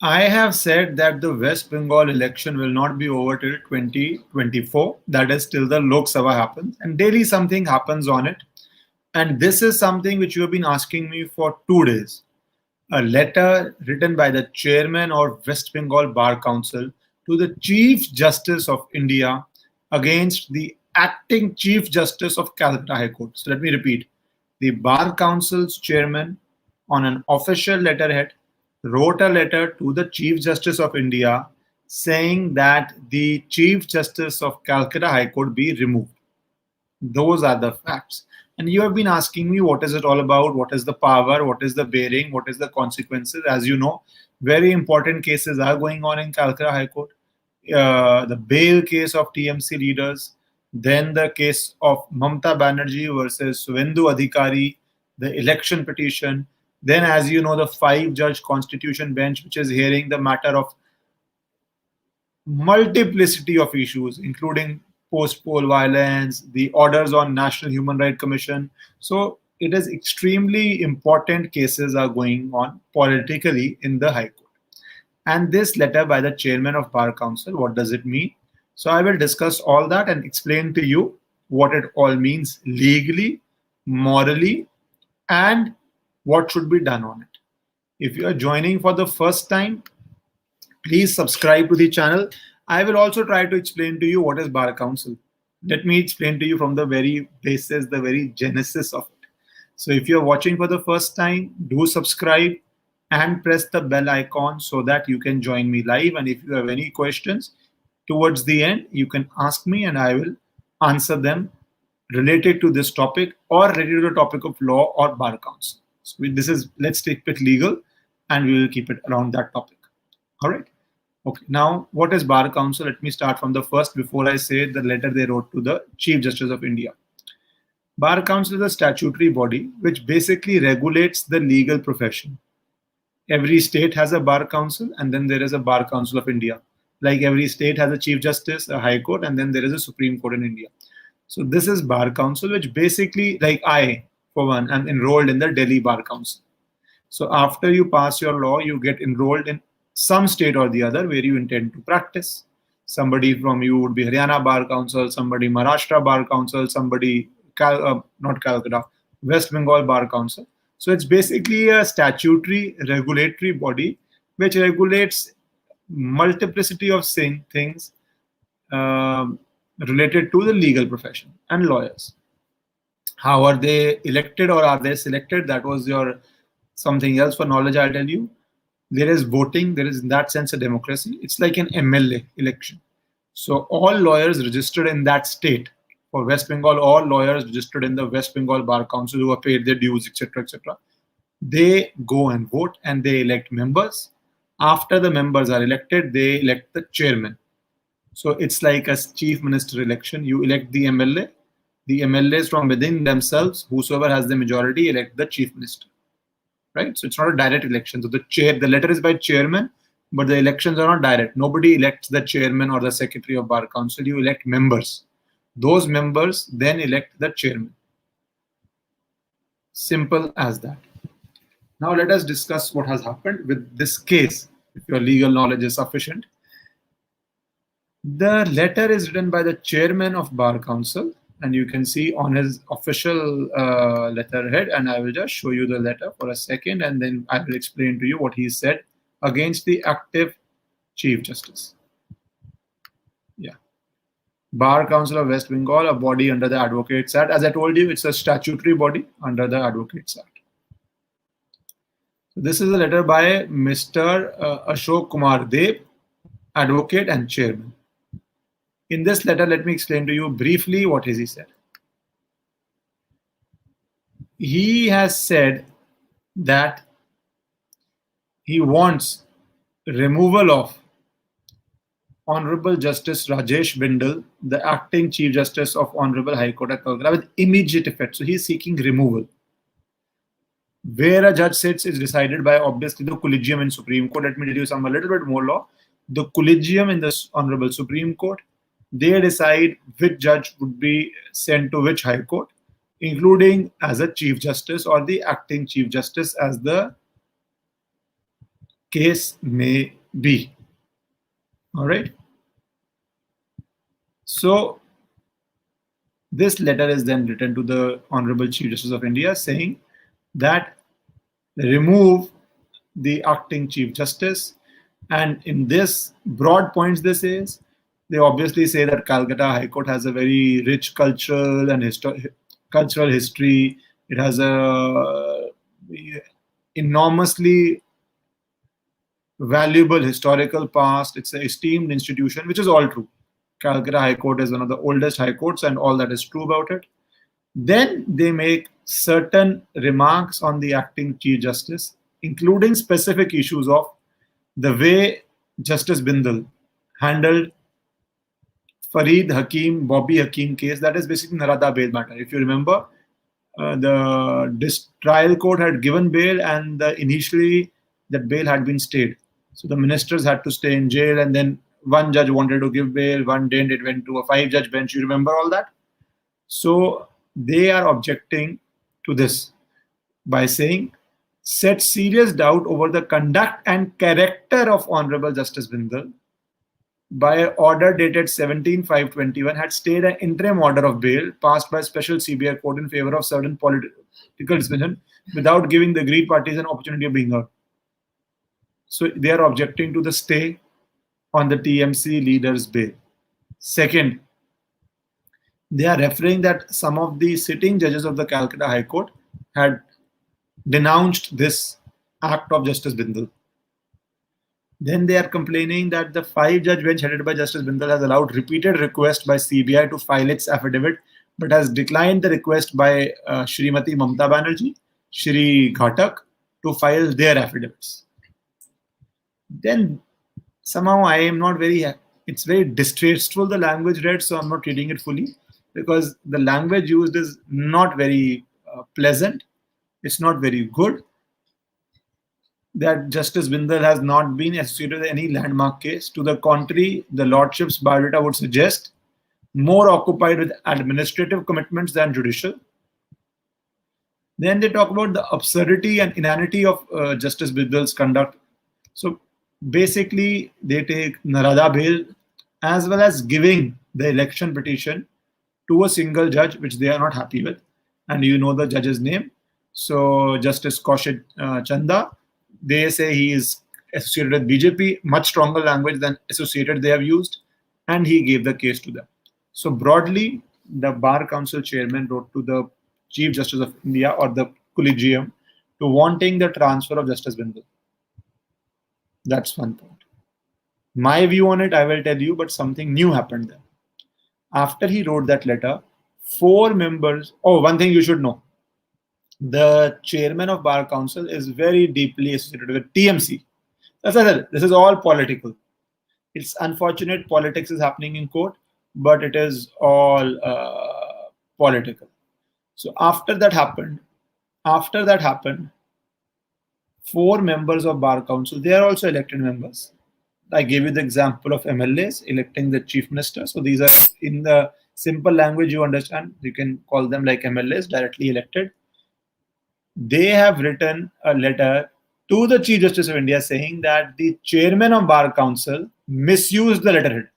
I have said that the West Bengal election will not be over till 2024. That is till the Lok Sabha happens, and daily something happens on it. And this is something which you have been asking me for 2 days. A letter written by the chairman of West Bengal Bar Council to the Chief Justice of India against the acting Chief Justice of Calcutta High Court. So let me repeat. The Bar Council's chairman, on an official letterhead, wrote a letter to the Chief Justice of India saying that the Chief Justice of Calcutta High Court be removed. Those are the facts. And you have been asking me what is it all about, what is the power, what is the bearing, what is the consequences. As you know, very important cases are going on in Calcutta High Court. The bail case of TMC leaders, then the case of Mamata Baneerjee versus Suvendu Adhikari, the election petition, then as you know the 5-judge constitution bench which is hearing the matter of multiplicity of issues, including post-poll violence, the orders on National Human Rights Commission. So it is extremely important cases are going on politically in the High Court. And this letter by the chairman of Bar Council, what does it mean? So I will discuss all that and explain to you what it all means legally, morally, and what should be done on it. If you are joining for the first time, please subscribe to the channel. I will also try to explain to you what is Bar Council. Let me explain to you from the very basis, the very genesis of it. So if you're watching for the first time, do subscribe and press the bell icon so that you can join me live. And if you have any questions towards the end, you can ask me and I will answer them related to this topic or related to the topic of law or Bar Council. So let's take it legal and we will keep it around that topic. All right. Okay, now what is Bar Council? Let me start from the first before I say the letter they wrote to the Chief Justice of India. Bar Council is a statutory body which basically regulates the legal profession. Every state has a Bar Council and then there is a Bar Council of India. Like every state has a Chief Justice, a High Court, and then there is a Supreme Court in India. So this is Bar Council, which basically, like I, for one, am enrolled in the Delhi Bar Council. So after you pass your law, you get enrolled in some state or the other where you intend to practice. Somebody from you would be Haryana Bar Council, somebody Maharashtra Bar Council, somebody not Calcutta, West Bengal Bar Council. So it's basically a statutory regulatory body which regulates multiplicity of things related to the legal profession and lawyers. How are they elected or are they selected? That was your something else for knowledge, I'll tell you. There is voting, there is in that sense a democracy. It's like an MLA election. So all lawyers registered in that state, for West Bengal, all lawyers registered in the West Bengal Bar Council who have paid their dues, etc., etc., they go and vote and they elect members. After the members are elected, they elect the chairman. So it's like a chief minister election. You elect the MLA. The MLAs from within themselves, whosoever has the majority, elect the chief minister. Right? So it's not a direct election. So the letter is by chairman, but the elections are not direct. Nobody elects the chairman or the secretary of Bar Council. You elect members. Those members then elect the chairman. Simple as that. Now let us discuss what has happened with this case, if your legal knowledge is sufficient. The letter is written by the chairman of Bar Council, and you can see on his official letterhead, and I will just show you the letter for a second, and then I will explain to you what he said against the active Chief Justice. Yeah. Bar Council of West Bengal, a body under the Advocates Act. As I told you, it's a statutory body under the Advocates Act. So this is a letter by Mr. Ashok Kumar Deb, advocate and chairman. In this letter, let me explain to you briefly what has he said. He has said that he wants removal of Honorable Justice Rajesh Bindal, the acting Chief Justice of Honorable High Court at Calcutta, with immediate effect. So he is seeking removal. Where a judge sits is decided by obviously the collegium in Supreme Court. Let me tell you a little bit more law. The collegium in the Honorable Supreme Court, they decide which judge would be sent to which High Court, including as a Chief Justice or the acting Chief Justice as the case may be. All right. So this letter is then written to the Honorable Chief Justice of India saying that remove the acting Chief Justice. And in this broad points, they obviously say that Calcutta High Court has a very rich cultural and cultural history. It has a enormously valuable historical past. It's an esteemed institution, which is all true. Calcutta High Court is one of the oldest high courts, and all that is true about it. Then they make certain remarks on the acting Chief Justice, including specific issues of the way Justice Bindal handled Fareed Hakim, Bobby Hakim case. That is basically Narada bail matter. If you remember, the trial court had given bail, and initially that bail had been stayed. So the ministers had to stay in jail, and then one judge wanted to give bail, one didn't. It went to a 5-judge bench. You remember all that? So they are objecting to this by saying, set serious doubt over the conduct and character of Honorable Justice Bindal. By order dated 17/5/21, had stayed an interim order of bail passed by special CBI court in favor of certain political disposition without giving the agreed parties an opportunity of being heard. So they are objecting to the stay on the TMC leader's bail. Second, they are referring that some of the sitting judges of the Calcutta High Court had denounced this act of Justice Bindal. Then they are complaining that the 5-judge bench headed by Justice Bindal has allowed repeated requests by CBI to file its affidavit, but has declined the request by Shrimati Mamata Baneerjee, Shri Ghatak to file their affidavits. Then somehow I am not very, it's very distasteful, the language read, so I'm not reading it fully, because the language used is not very pleasant. It's not very good. That Justice Bindal has not been associated with any landmark case. To the contrary, the Lordship's biodata would suggest more occupied with administrative commitments than judicial. Then they talk about the absurdity and inanity of Justice Bindal's conduct. So basically, they take Narada bail as well as giving the election petition to a single judge, which they are not happy with. And you know the judge's name. So Justice Kaushik Chanda. They say he is associated with BJP, much stronger language than associated they have used, and he gave the case to them. So broadly, the Bar Council chairman wrote to the Chief Justice of India or the Collegium to wanting the transfer of Justice Bindal. That's one point. My view on it, I will tell you, but something new happened there. After he wrote that letter, 4 members, one thing you should know. The chairman of Bar Council is very deeply associated with TMC. As I said, this is all political. It's unfortunate politics is happening in court, but it is all political. So after that happened, 4 members of Bar Council, they are also elected members. I gave you the example of MLAs electing the chief minister. So these are, in the simple language you understand, you can call them like MLAs, directly elected. They have written a letter to the Chief Justice of India saying that the chairman of Bar Council misused the letterhead.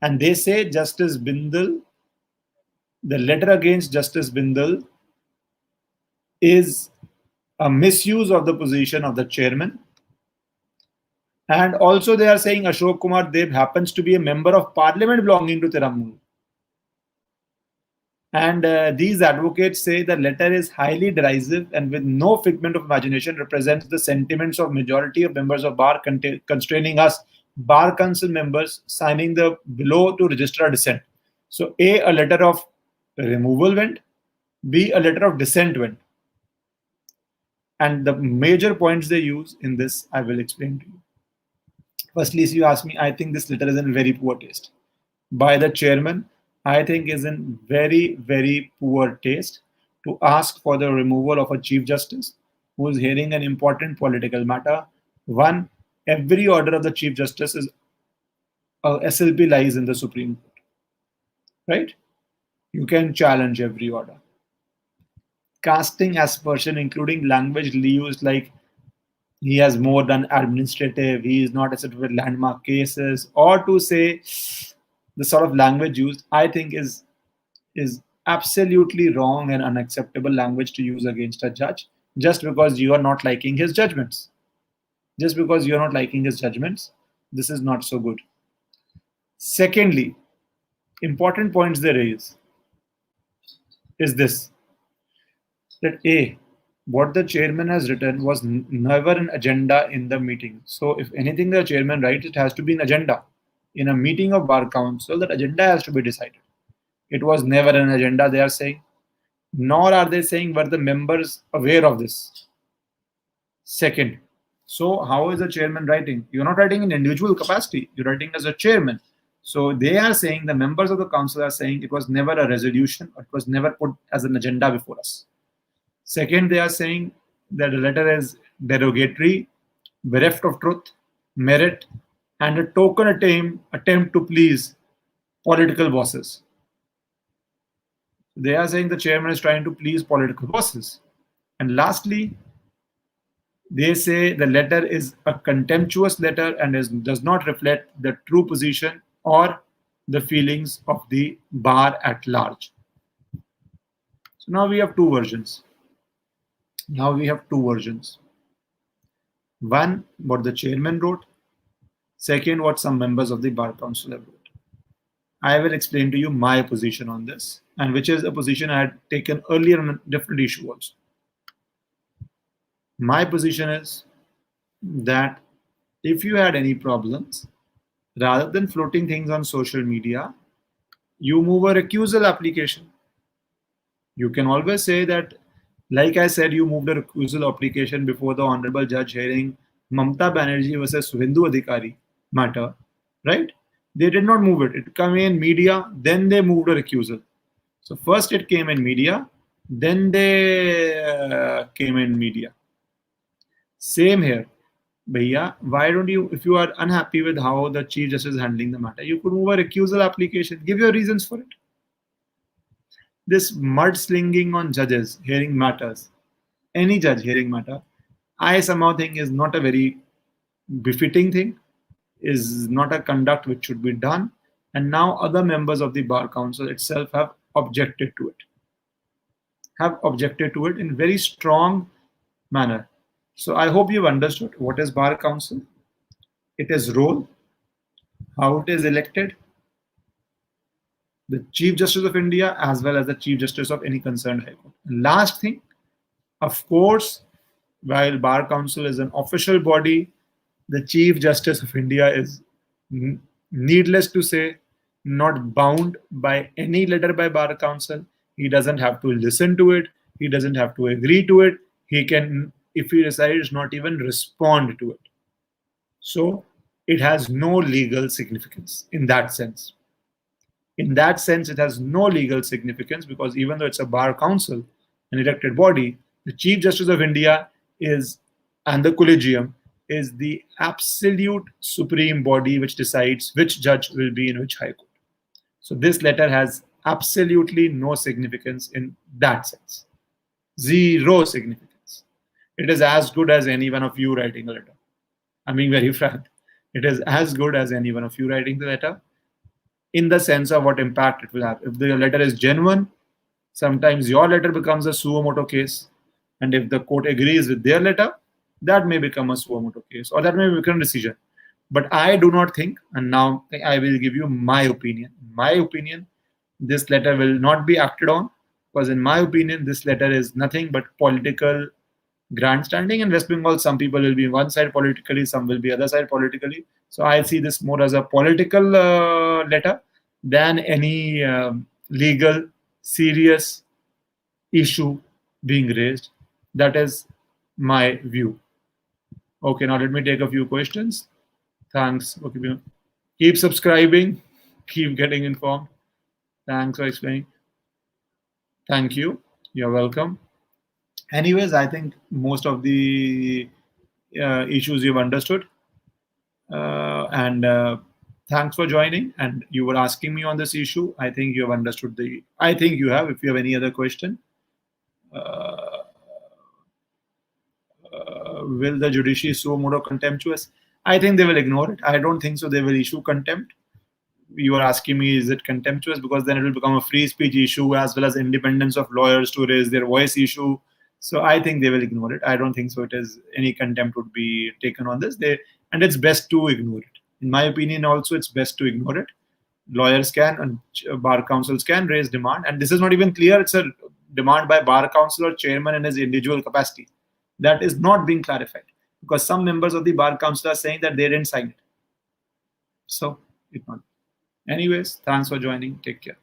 And they say Justice Bindal, the letter against Justice Bindal is a misuse of the position of the chairman. And also they are saying Ashok Kumar Deb happens to be a member of parliament belonging to Trinamool. And these advocates say the letter is highly derisive and with no figment of imagination represents the sentiments of majority of members of Bar, constraining us Bar Council members signing the below to register a dissent. So A letter of removal went, B, a letter of dissent went. And the major points they use in this, I will explain to you. Firstly, if you ask me, I think this letter is in very poor taste. By the chairman, I think is in very, very poor taste to ask for the removal of a Chief Justice who is hearing an important political matter. One, every order of the Chief Justice is SLP lies in the Supreme Court. Right? You can challenge every order. Casting aspersion, including language used like he has more than administrative, he is not associated with landmark cases, or to say the sort of language used, I think is absolutely wrong and unacceptable language to use against a judge just because you are not liking his judgments. Just because you are not liking his judgments, this is not so good. Secondly, important points they raise is this, that A, what the chairman has written was never an agenda in the meeting. So if anything the chairman writes, it has to be an agenda. In a meeting of bar council, that agenda has to be decided. It was never an agenda, they are saying. Nor are they saying were the members aware of this. Second, so how is the chairman writing? You're not writing in individual capacity, you're writing as a chairman. So they are saying, the members of the council are saying, it was never a resolution, or it was never put as an agenda before us. Second, they are saying that the letter is derogatory, bereft of truth, merit, and a token attempt to please political bosses. They are saying the chairman is trying to please political bosses. And lastly, they say the letter is a contemptuous letter and does not reflect the true position or the feelings of the bar at large. So now we have two versions. One, what the chairman wrote. Second, what some members of the bar council have wrote. I will explain to you my position on this, and which is a position I had taken earlier on a different issue also. My position is that if you had any problems, rather than floating things on social media, you move a recusal application. You can always say that, like I said, you moved a recusal application before the honorable judge hearing Mamata Baneerjee versus Suvendu Adhikari matter, right? They did not move it. It came in media, then they moved a recusal. So first it came in media, then they came in media. Same here. Bhaiya, why don't you, if you are unhappy with how the Chief Justice is handling the matter, you could move a recusal application. Give your reasons for it. This mudslinging on judges hearing matters, any judge hearing matter, I somehow think is not a very befitting thing, is not a conduct which should be done. And now other members of the Bar Council itself have objected to it, in very strong manner. So I hope you've understood what is Bar Council, its role, how it is elected, the Chief Justice of India as well as the Chief Justice of any concerned High Court. Last thing, of course, while Bar Council is an official body, the Chief Justice of India is, needless to say, not bound by any letter by Bar Council. He doesn't have to listen to it. He doesn't have to agree to it. He can, if he decides, not even respond to it. So it has no legal significance in that sense. In that sense, it has no legal significance because even though it's a Bar Council, an elected body, the Chief Justice of India is, and the Collegium is the absolute supreme body which decides which judge will be in which High Court. So this letter has absolutely no significance in that sense. Zero significance. It is as good as any one of you writing a letter. I'm being very frank. It is as good as any one of you writing the letter in the sense of what impact it will have. If the letter is genuine, sometimes your letter becomes a suo moto case. And if the court agrees with their letter, that may become a suo moto case or that may become a decision. But I do not think, and now I will give you my opinion. My opinion, this letter will not be acted on because in my opinion, this letter is nothing but political grandstanding. In West Bengal, some people will be one side politically, some will be other side politically. So I see this more as a political letter than any legal, serious issue being raised. That is my view. Okay, now let me take a few questions. Thanks. Okay, keep subscribing, keep getting informed. Thanks for explaining. Thank you. You're welcome. Anyways, I think most of the issues you've understood. And thanks for joining. And you were asking me on this issue. I think you have understood I think you have. If you have any other question. will the judiciary sue modo contemptuous? I think they will ignore it. I don't think so. They will issue contempt. You are asking me, is it contemptuous? Because then it will become a free speech issue as well as independence of lawyers to raise their voice issue. So I think they will ignore it. I don't think so. It is any contempt would be taken on this. And it's best to ignore it. In my opinion, also it's best to ignore it. Lawyers can and bar councils can raise demand, and this is not even clear. It's a demand by bar council or chairman in his individual capacity. That is not being clarified because some members of the bar council are saying that they didn't sign it. So it not. Anyways, thanks for joining. Take care.